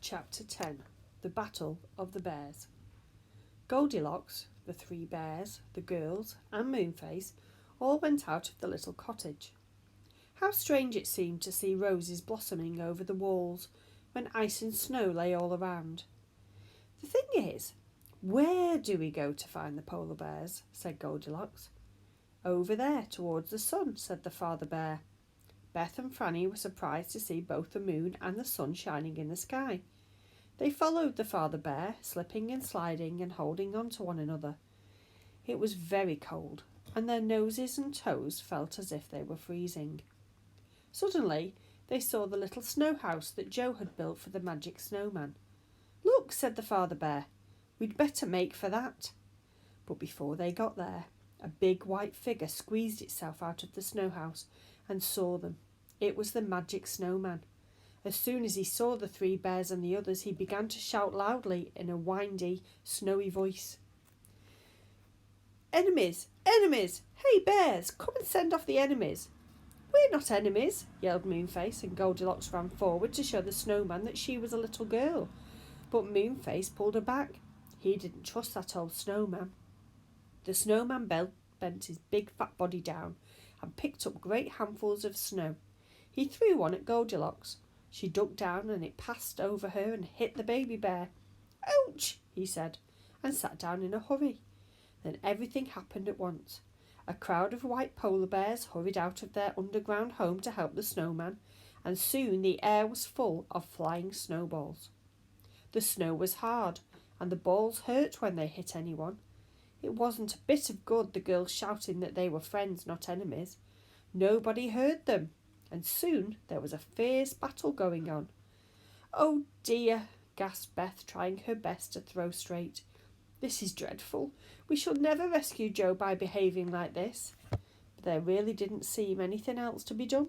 Chapter 10. The Battle of the Bears. Goldilocks, the three bears, the girls, and Moonface all went out of the little cottage. How strange it seemed to see roses blossoming over the walls when ice and snow lay all around. "The thing is, where do we go to find the polar bears?" said Goldilocks. "Over there, towards the sun," said the father bear. Beth and Franny were surprised to see both the moon and the sun shining in the sky. They followed the father bear, slipping and sliding and holding on to one another. It was very cold, and their noses and toes felt as if they were freezing. Suddenly, they saw the little snow house that Joe had built for the magic snowman. "Look," said the father bear, "we'd better make for that." But before they got there, a big white figure squeezed itself out of the snow house and saw them. It was the magic snowman. As soon as he saw the three bears and the others, he began to shout loudly in a windy, snowy voice. "Enemies! Enemies! Hey bears, come and send off the enemies!" "We're not enemies," yelled Moonface, and Goldilocks ran forward to show the snowman that she was a little girl. But Moonface pulled her back. He didn't trust that old snowman. The snowman bent his big fat body down and picked up great handfuls of snow. He threw one at Goldilocks. She ducked down and it passed over her and hit the baby bear. "Ouch!" he said, and sat down in a hurry. Then everything happened at once. A crowd of white polar bears hurried out of their underground home to help the snowman, and soon the air was full of flying snowballs. The snow was hard, and the balls hurt when they hit anyone. It wasn't a bit of good the girls shouting that they were friends, not enemies. Nobody heard them, and soon there was a fierce battle going on. "Oh dear," gasped Beth, trying her best to throw straight. "This is dreadful. We shall never rescue Joe by behaving like this." But there really didn't seem anything else to be done.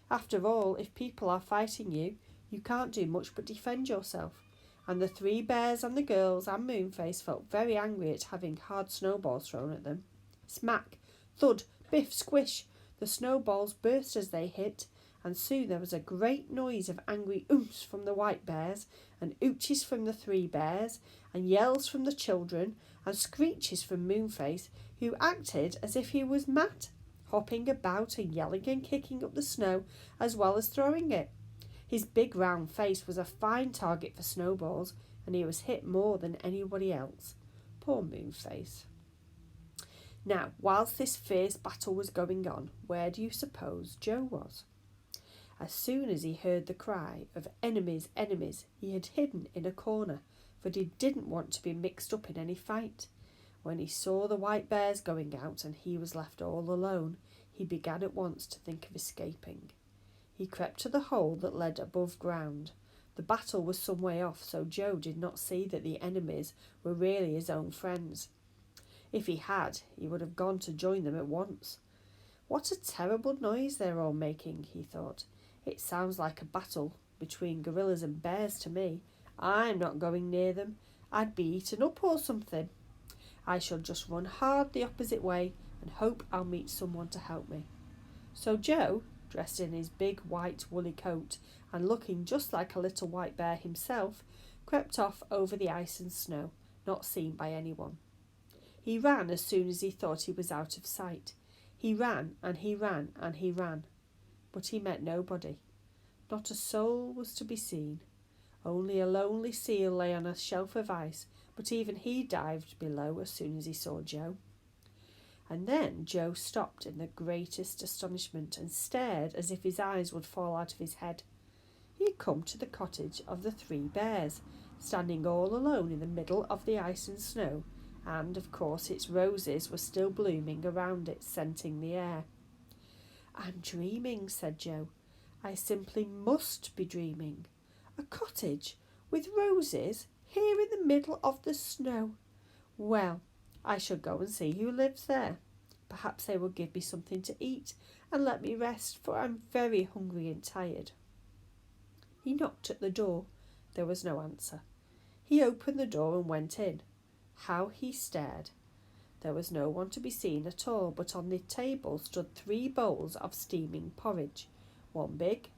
After all, if people are fighting you, you can't do much but defend yourself. And the three bears and the girls and Moonface felt very angry at having hard snowballs thrown at them. Smack, thud, biff, squish. The snowballs burst as they hit, and soon there was a great noise of angry oomphs from the white bears, and ooches from the three bears, and yells from the children, and screeches from Moonface, who acted as if he was mad, hopping about and yelling and kicking up the snow as well as throwing it. His big round face was a fine target for snowballs, and he was hit more than anybody else. Poor Moonface. Now, whilst this fierce battle was going on, where do you suppose Joe was? As soon as he heard the cry of "Enemies, enemies," he had hidden in a corner, for he didn't want to be mixed up in any fight. When he saw the white bears going out and he was left all alone, he began at once to think of escaping. He crept to the hole that led above ground. The battle was some way off, so Joe did not see that the enemies were really his own friends. If he had, he would have gone to join them at once. "What a terrible noise they're all making," he thought. "It sounds like a battle between gorillas and bears to me. I'm not going near them. I'd be eaten up or something. I shall just run hard the opposite way and hope I'll meet someone to help me." So Joe, dressed in his big white woolly coat and looking just like a little white bear himself, crept off over the ice and snow, not seen by anyone. He ran as soon as he thought he was out of sight. He ran and he ran and he ran, but he met nobody. Not a soul was to be seen. Only a lonely seal lay on a shelf of ice, but even he dived below as soon as he saw Joe. And then Joe stopped in the greatest astonishment and stared as if his eyes would fall out of his head. He had come to the cottage of the three bears, standing all alone in the middle of the ice and snow, and, of course, its roses were still blooming around it, scenting the air. "I'm dreaming," said Joe. "I simply must be dreaming. A cottage with roses here in the middle of the snow. Well, I shall go and see who lives there. Perhaps they will give me something to eat and let me rest, for I'm very hungry and tired." He knocked at the door. There was no answer. He opened the door and went in. How he stared! There was no one to be seen at all, but on the table stood 3 bowls of steaming porridge, one big,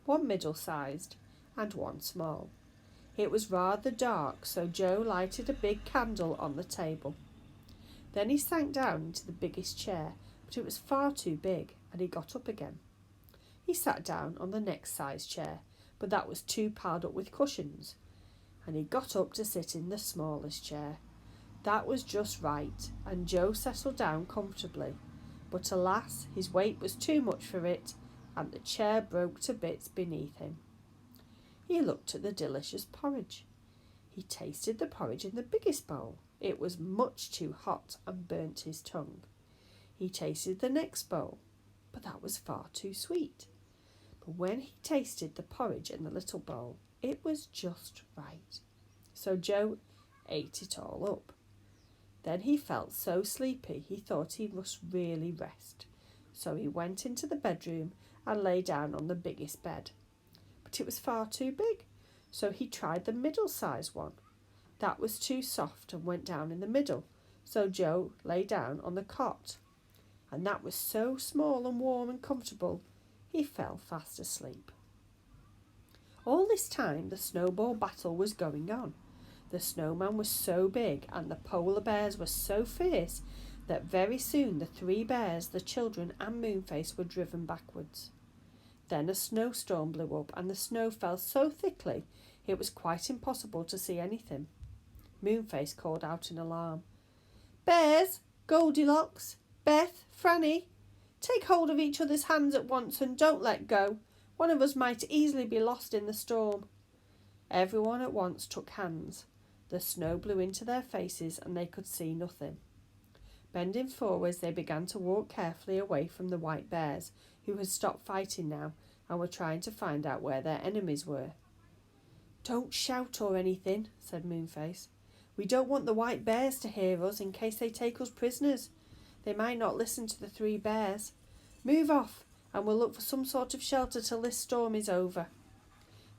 one middle-sized, and one small. It was rather dark, so Joe lighted a big candle on the table. Then he sank down into the biggest chair, but it was far too big, and he got up again. He sat down on the next size chair, but that was too piled up with cushions, and he got up to sit in the smallest chair. That was just right, and Joe settled down comfortably, but alas, his weight was too much for it, and the chair broke to bits beneath him. He looked at the delicious porridge. He tasted the porridge in the biggest bowl. It was much too hot and burnt his tongue. He tasted the next bowl, but that was far too sweet. But when he tasted the porridge in the little bowl, it was just right. So Joe ate it all up. Then he felt so sleepy he thought he must really rest. So he went into the bedroom and lay down on the biggest bed. But it was far too big, so he tried the middle-sized one. That was too soft and went down in the middle, so Joe lay down on the cot. And that was so small and warm and comfortable, he fell fast asleep. All this time the snowball battle was going on. The snowman was so big and the polar bears were so fierce that very soon the 3 bears, the children and Moonface were driven backwards. Then a snowstorm blew up and the snow fell so thickly it was quite impossible to see anything. Moonface called out in alarm, "Bears, Goldilocks, Beth, Franny, take hold of each other's hands at once and don't let go. One of us might easily be lost in the storm." Everyone at once took hands. The snow blew into their faces and they could see nothing. Bending forwards, they began to walk carefully away from the white bears, who had stopped fighting now and were trying to find out where their enemies were. "Don't shout or anything," said Moonface. "We don't want the white bears to hear us in case they take us prisoners. They might not listen to the 3 bears. Move off, and we'll look for some sort of shelter till this storm is over."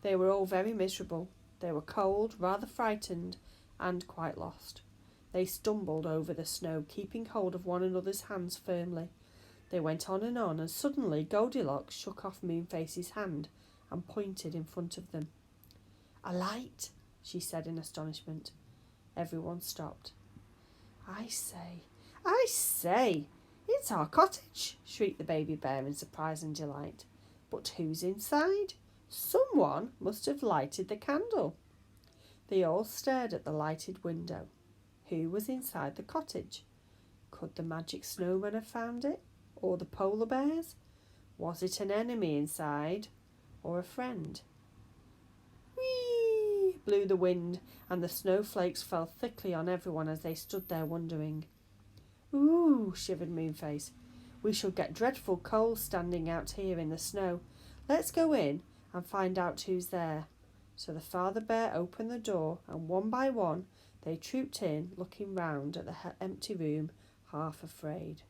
They were all very miserable. They were cold, rather frightened, and quite lost. They stumbled over the snow, keeping hold of one another's hands firmly. They went on, and suddenly Goldilocks shook off Moonface's hand and pointed in front of them. "A light," she said in astonishment. Everyone stopped. I say, it's our cottage," shrieked the baby bear in surprise and delight. "But who's inside? Someone must have lighted the candle." They all stared at the lighted window. Who was inside the cottage? Could the magic snowman have found it? Or the polar bears? Was it an enemy inside? Or a friend? Whee! Blew the wind, and the snowflakes fell thickly on everyone as they stood there wondering. "Ooh," shivered Moonface. "We shall get dreadful cold standing out here in the snow. Let's go in and find out who's there." So the father bear opened the door, and one by one they trooped in, looking round at the empty room, half afraid.